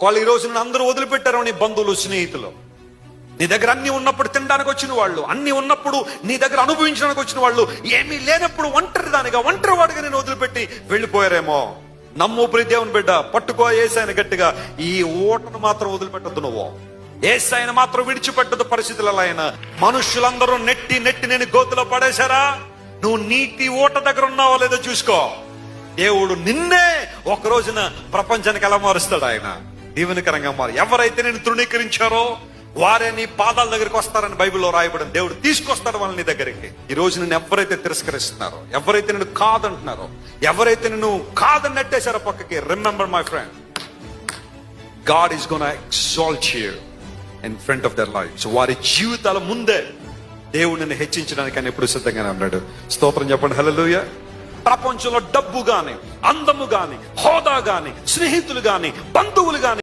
ఒకవేళ ఈ రోజు నిన్ను అందరూ వదిలిపెట్టారు, నీ బంధువులు, స్నేహితులు, నీ దగ్గర అన్ని ఉన్నప్పుడు తినడానికి వచ్చిన వాళ్ళు, అన్ని ఉన్నప్పుడు నీ దగ్గర అనుభవించడానికి వచ్చిన వాళ్ళు, ఏమీ లేనప్పుడు ఒంటరి వాడిగా నేను వదిలిపెట్టి వెళ్ళిపోయారేమో. నమ్ము ప్రియ దేవుని బిడ్డ, పట్టుకో యేసయ్యను గట్టిగా. ఈ ఓటను మాత్రం వదిలిపెట్టద్దు. నువ్వు యేసయ్యను మాత్రం విడిచిపెట్టదు పరిస్థితులలో. ఆయన మనుషులందరూ నెట్టి నేను గోతులో పడేశారా, నువ్వు నీటి ఓట దగ్గర ఉన్నావో లేదో చూసుకో. దేవుడు నిన్నే ఒక రోజున ప్రపంచానికి ఎలా మారుస్తాడు. ఆయన దీవెనకరంగా మారు. ఎవరైతే నేను తృణీకరించారో వారే నీ పాదాల దగ్గరికి వస్తారని బైబిల్లో రాయబడింది. దేవుడు తీసుకొస్తాడు వాళ్ళని నీ దగ్గరికి. ఈ రోజు నేను ఎవరైతే తిరస్కరిస్తున్నారో, ఎవరైతే నేను కాదంటున్నారో, ఎవరైతే నేను కాదని నెట్టేశారో పక్కకి, remember my friend, God is gonna exalt you in front of their life. వారి జీవితాల ముందే దేవుడు నిన్ను హెచ్చించడానికి ఆయన ఎప్పుడు సిద్ధంగానే ఉన్నాడు. స్తోత్రం చెప్పండి, హల్లెలూయా. ప్రపంచంలో డబ్బు గాని, అందము గాని, హోదా గాని, స్నేహితులు గాని, బంధువులు గాని